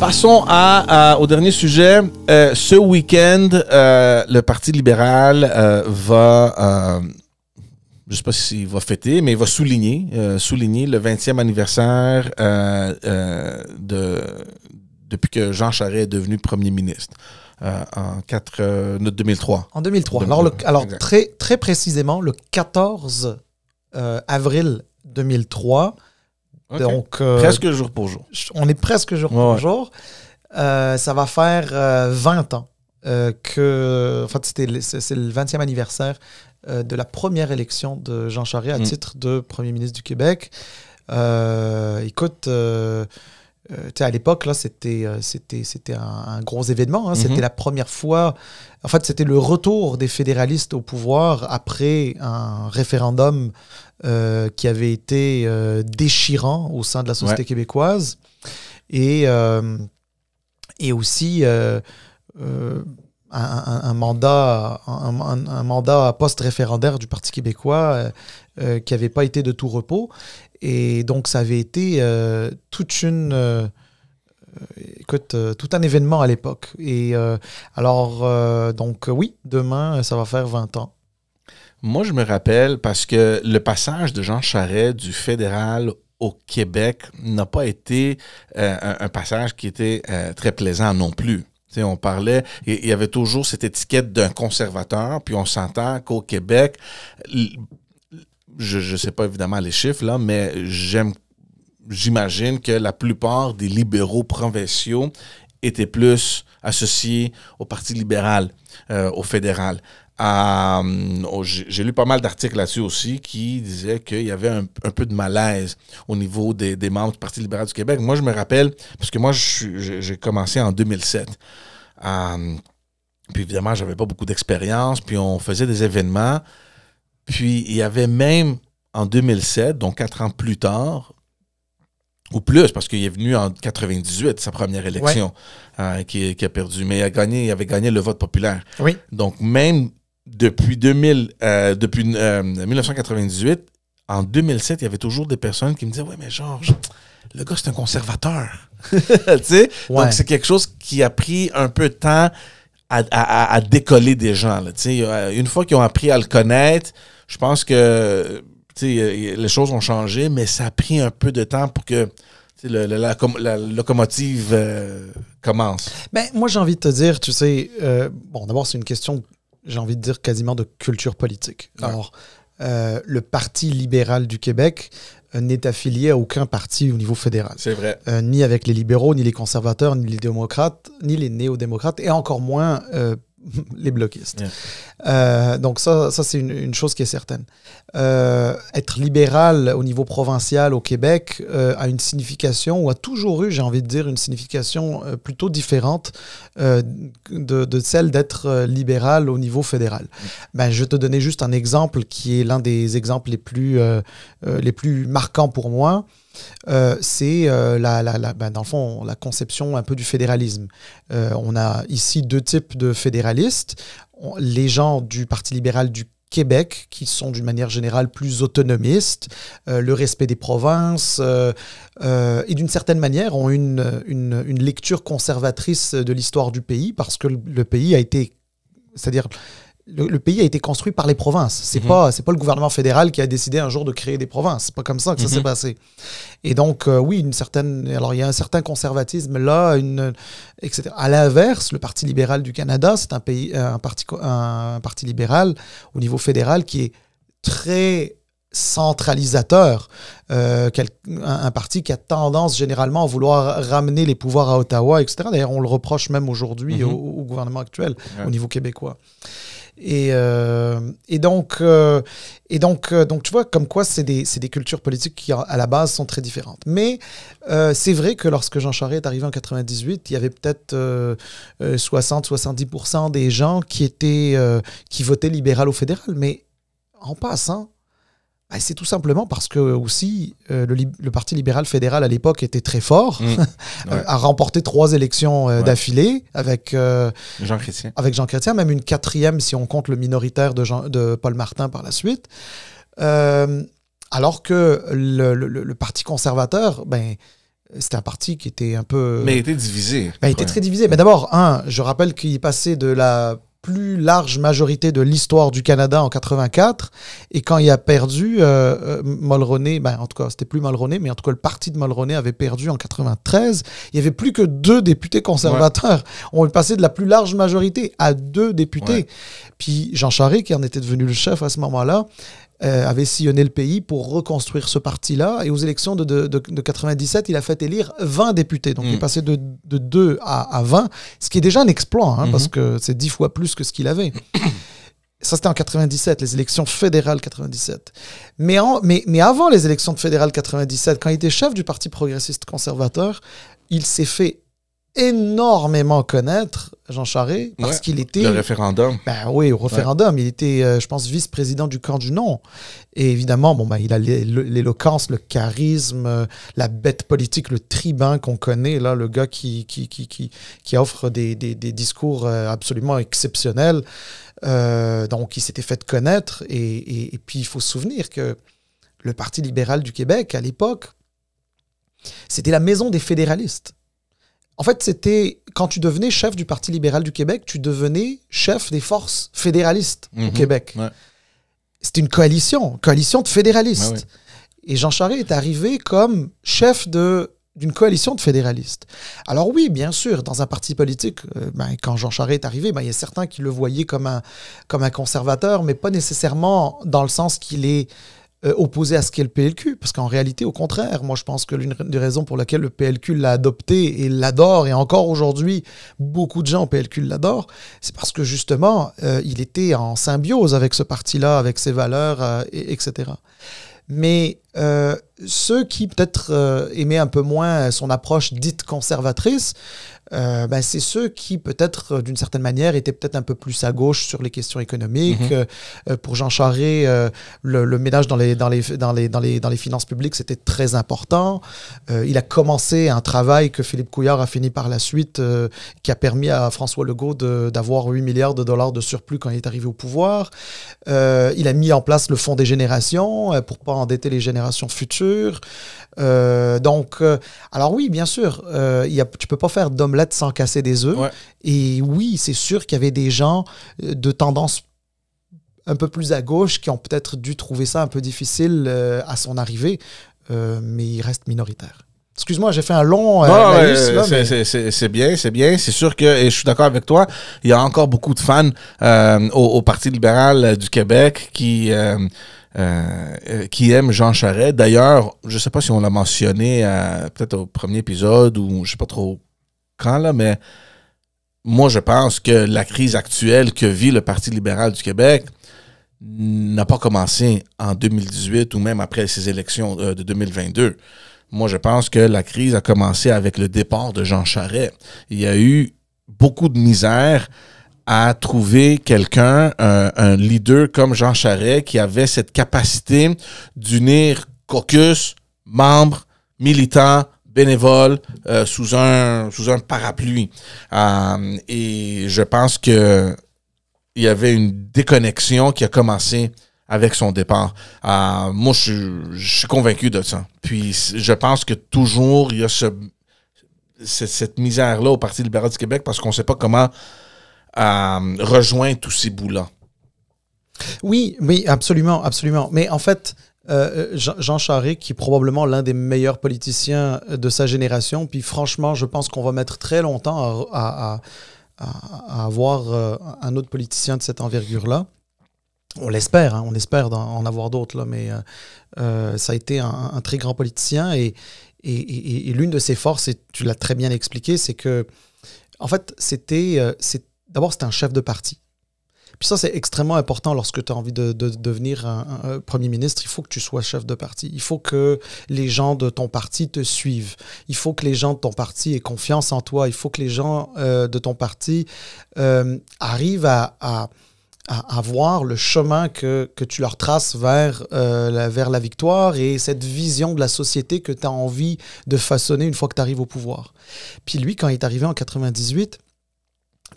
Passons au dernier sujet. Ce week-end, le Parti libéral va... je ne sais pas s'il va fêter, mais il va souligner le 20e anniversaire depuis que Jean Charest est devenu premier ministre. En 2003. En 2003. Alors très, très précisément, le 14 avril 2003. Okay. Donc, presque jour pour jour. On est presque jour pour jour. Ça va faire 20 ans que... En fait, c'est le 20e anniversaire de la première élection de Jean Charest à titre de premier ministre du Québec. Écoute... à l'époque, là, c'était un gros événement. Hein. C'était la première fois... En fait, c'était le retour des fédéralistes au pouvoir après un référendum qui avait été déchirant au sein de la société québécoise. Et aussi un mandat post-référendaire du Parti québécois qui n'avait pas été de tout repos. Et donc, ça avait été tout un événement à l'époque. Et donc, oui, demain, ça va faire 20 ans. Moi, je me rappelle parce que le passage de Jean Charest du fédéral au Québec n'a pas été un passage qui était très plaisant non plus. T'sais, on parlait, il y avait toujours cette étiquette d'un conservateur, puis on s'entend qu'au Québec... Je ne sais pas évidemment les chiffres, là, mais j'imagine que la plupart des libéraux provinciaux étaient plus associés au Parti libéral, au fédéral. J'ai lu pas mal d'articles là-dessus aussi qui disaient qu'il y avait un peu de malaise au niveau des membres du Parti libéral du Québec. Moi, je me rappelle, parce que moi, j'ai commencé en 2007. Puis évidemment, j'avais pas beaucoup d'expérience, puis on faisait des événements. Puis, il y avait même en 2007, donc 4 ans plus tard, ou plus, parce qu'il est venu en 98, sa première élection, qui a perdu. Mais il avait gagné le vote populaire. Oui. Donc, même depuis 1998, en 2007, il y avait toujours des personnes qui me disaient « Ouais, mais Georges, le gars, c'est un conservateur. » Tu sais? Donc, c'est quelque chose qui a pris un peu de temps à décoller des gens. Là, une fois qu'ils ont appris à le connaître, je pense que les choses ont changé, mais ça a pris un peu de temps pour que la locomotive commence. Ben, moi, j'ai envie de te dire, d'abord, c'est une question, j'ai envie de dire, quasiment de culture politique. Ouais. Alors, le Parti libéral du Québec n'est affilié à aucun parti au niveau fédéral. C'est vrai. Ni avec les libéraux, ni les conservateurs, ni les démocrates, ni les néo-démocrates, et encore moins les bloquistes. Yeah. Donc ça c'est une chose qui est certaine. Être libéral au niveau provincial au Québec a une signification, ou a toujours eu, j'ai envie de dire, une signification plutôt différente de celle d'être libéral au niveau fédéral. Ben, je vais te donner juste un exemple qui est l'un des exemples les plus marquants pour moi. C'est dans le fond la conception un peu du fédéralisme. On a ici 2 types de fédéralistes. Les gens du Parti libéral du Québec, qui sont d'une manière générale plus autonomistes, le respect des provinces, et d'une certaine manière ont une lecture conservatrice de l'histoire du pays, parce que le pays a été... C'est-à-dire... Le pays a été construit par les provinces. C'est pas le gouvernement fédéral qui a décidé un jour de créer des provinces. C'est pas comme ça que ça s'est passé. Et donc, oui, alors il y a un certain conservatisme là, etc. À l'inverse, le Parti libéral du Canada, c'est un parti libéral au niveau fédéral qui est très centralisateur, un parti qui a tendance généralement à vouloir ramener les pouvoirs à Ottawa, etc. D'ailleurs, on le reproche même aujourd'hui au gouvernement actuel, au niveau québécois. Et donc, tu vois, comme quoi c'est des cultures politiques qui, à la base, sont très différentes. Mais c'est vrai que lorsque Jean Charest est arrivé en 98, il y avait peut-être 60-70% des gens qui votaient libéral au fédéral. Mais en passant, c'est tout simplement parce que aussi le Parti libéral fédéral à l'époque était très fort, a remporté 3 élections d'affilée avec Jean Chrétien. Avec Jean Chrétien, même une 4e si on compte le minoritaire de Paul Martin par la suite. Alors que le Parti conservateur, c'était un parti qui était un peu... Mais il était divisé. Il était très divisé. Mais d'abord, je rappelle qu'il passait de la plus large majorité de l'histoire du Canada en 84, et quand il a perdu, Mulroney, en tout cas, c'était plus Mulroney, mais en tout cas, le parti de Mulroney avait perdu en 93, il n'y avait plus que 2 députés conservateurs. Ouais. On est passé de la plus large majorité à 2 députés. Ouais. Puis Jean Charest, qui en était devenu le chef à ce moment-là, avait sillonné le pays pour reconstruire ce parti-là. Et aux élections de 97, il a fait élire 20 députés. Donc, il est passé de 2 à 20, ce qui est déjà un exploit, parce que c'est 10 fois plus que ce qu'il avait. Ça, c'était en 97, les élections fédérales 97. Mais avant les élections fédérales 97, quand il était chef du Parti progressiste conservateur, il s'est fait énormément connaître, Jean Charest, parce qu'il était... Le référendum. Oui, au référendum. Il était, je pense, vice-président du camp du non. Et évidemment, il a l'éloquence, le charisme, la bête politique, le tribun qu'on connaît, là, le gars qui offre des discours absolument exceptionnels. Donc, il s'était fait connaître. Et puis, il faut se souvenir que le Parti libéral du Québec, à l'époque, c'était la maison des fédéralistes. En fait, c'était quand tu devenais chef du Parti libéral du Québec, tu devenais chef des forces fédéralistes au Québec. Ouais. C'était une coalition de fédéralistes. Ah ouais. Et Jean Charest est arrivé comme chef d'une coalition de fédéralistes. Alors oui, bien sûr, dans un parti politique, quand Jean Charest est arrivé, il y a certains qui le voyaient comme un conservateur, mais pas nécessairement dans le sens qu'il est opposé à ce qu'est le PLQ, parce qu'en réalité, au contraire, moi je pense que l'une des raisons pour laquelle le PLQ l'a adopté et l'adore, et encore aujourd'hui, beaucoup de gens au PLQ l'adorent, c'est parce que justement, il était en symbiose avec ce parti-là, avec ses valeurs, etc. Mais ceux qui peut-être aimaient un peu moins son approche dite conservatrice, c'est ceux qui peut-être d'une certaine manière étaient peut-être un peu plus à gauche sur les questions économiques. Pour Jean Charest, le ménage dans les finances publiques, c'était très important. Il a commencé un travail que Philippe Couillard a fini par la suite, qui a permis à François Legault d'avoir 8 milliards de dollars de surplus quand il est arrivé au pouvoir. Il a mis en place le Fonds des générations pour ne pas endetter les générations futures. Alors oui, bien sûr, tu peux pas faire d'omelette sans casser des œufs. Ouais. Et oui, c'est sûr qu'il y avait des gens de tendance un peu plus à gauche qui ont peut-être dû trouver ça un peu difficile à son arrivée, mais il reste minoritaire. Excuse-moi, j'ai fait un long... c'est bien. C'est sûr que, et je suis d'accord avec toi, il y a encore beaucoup de fans au Parti libéral du Québec qui aime Jean Charest. D'ailleurs, je ne sais pas si on l'a mentionné peut-être au premier épisode ou je ne sais pas trop quand, là, mais moi, je pense que la crise actuelle que vit le Parti libéral du Québec n'a pas commencé en 2018 ou même après ces élections de 2022. Moi, je pense que la crise a commencé avec le départ de Jean Charest. Il y a eu beaucoup de misère à trouver quelqu'un, un leader comme Jean Charest, qui avait cette capacité d'unir caucus, membres, militants, bénévoles, sous un parapluie. Et je pense que il y avait une déconnexion qui a commencé avec son départ. Moi, je suis convaincu de ça. Puis, je pense que toujours, il y a cette misère-là au Parti libéral du Québec parce qu'on ne sait pas comment rejoindre tous ces bouts-là. Oui, absolument. Mais en fait, Jean Charest, qui est probablement l'un des meilleurs politiciens de sa génération, puis franchement, je pense qu'on va mettre très longtemps à avoir un autre politicien de cette envergure-là. On l'espère, on espère en avoir d'autres, là, mais ça a été un très grand politicien et l'une de ses forces, et tu l'as très bien expliqué, c'est que, en fait, d'abord, c'était un chef de parti. Puis ça, c'est extrêmement important lorsque tu as envie de devenir un premier ministre. Il faut que tu sois chef de parti. Il faut que les gens de ton parti te suivent. Il faut que les gens de ton parti aient confiance en toi. Il faut que les gens de ton parti arrivent à voir le chemin que tu leur traces vers la victoire et cette vision de la société que tu as envie de façonner une fois que tu arrives au pouvoir. Puis lui, quand il est arrivé en 98,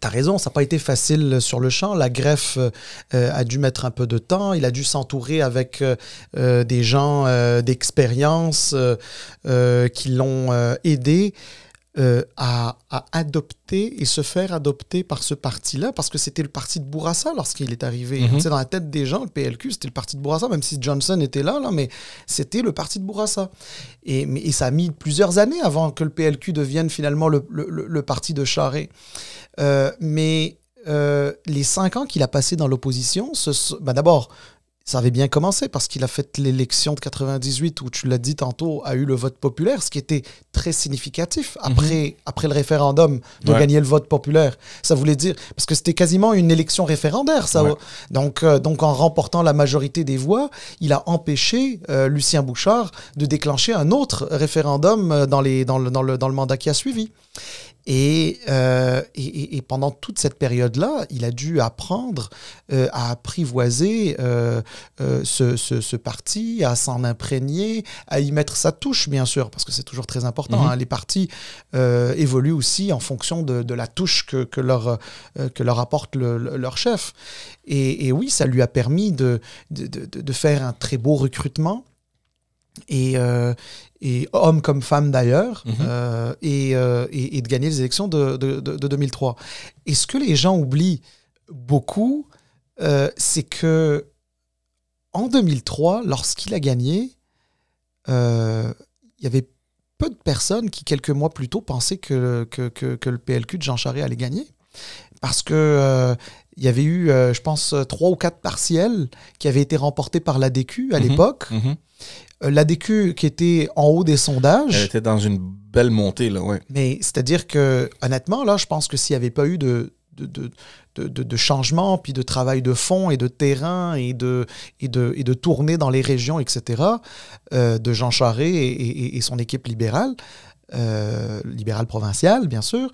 T'as raison, ça n'a pas été facile sur le champ. La greffe a dû mettre un peu de temps. Il a dû s'entourer avec des gens d'expérience qui l'ont aidé à adopter et se faire adopter par ce parti-là, parce que c'était le parti de Bourassa lorsqu'il est arrivé. Tu sais, dans la tête des gens, le PLQ, c'était le parti de Bourassa, même si Johnson était là, mais c'était le parti de Bourassa. Et ça a mis plusieurs années avant que le PLQ devienne finalement le parti de Charest. Mais les 5 ans qu'il a passé dans l'opposition, d'abord, ça avait bien commencé parce qu'il a fait l'élection de 98 où, tu l'as dit tantôt, a eu le vote populaire, ce qui était très significatif après le référendum de gagner le vote populaire. Ça voulait dire, parce que c'était quasiment une élection référendaire, ça. Donc, en remportant la majorité des voix, il a empêché Lucien Bouchard de déclencher un autre référendum dans le mandat qui a suivi. Et pendant toute cette période-là, il a dû apprendre à apprivoiser ce parti, à s'en imprégner, à y mettre sa touche, bien sûr, parce que c'est toujours très important. Les partis évoluent aussi en fonction de la touche que leur apporte leur chef. Et oui, ça lui a permis de faire un très beau recrutement. Et hommes comme femmes d'ailleurs, et de gagner les élections de 2003. Et ce que les gens oublient beaucoup, c'est que en 2003, lorsqu'il a gagné, il y avait peu de personnes qui, quelques mois plus tôt, pensaient que le PLQ de Jean Charest allait gagner. Parce que il y avait eu, je pense, 3 ou 4 partiels qui avaient été remportés par l'ADQ à l'époque. L'ADQ qui était en haut des sondages. Elle était dans une belle montée, là, ouais. Mais c'est-à-dire que, honnêtement, là, je pense que s'il n'y avait pas eu de changement, puis de travail de fond et de terrain et de tournée dans les régions, etc., de Jean Charest et son équipe libérale provinciale, bien sûr,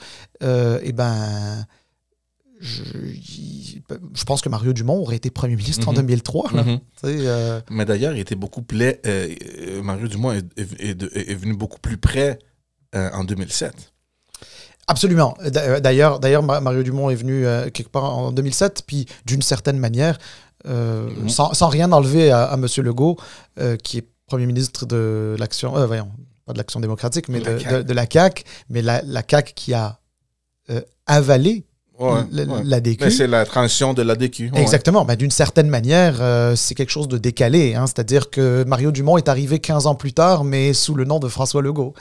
je pense que Mario Dumont aurait été premier ministre en 2003. Là. Mais d'ailleurs, il était beaucoup plus... Mario Dumont est venu beaucoup plus près en 2007. Absolument. D'ailleurs, Mario Dumont est venu quelque part en 2007, puis d'une certaine manière, sans rien enlever à M. Legault, qui est premier ministre de l'Action... pas de l'Action démocratique, mais de la CAQ, mais la CAQ qui a avalé l'ADQ. C'est la transition de l'ADQ. Exactement. Ben, d'une certaine manière, c'est quelque chose de décalé. Hein? C'est-à-dire que Mario Dumont est arrivé 15 ans plus tard, mais sous le nom de François Legault.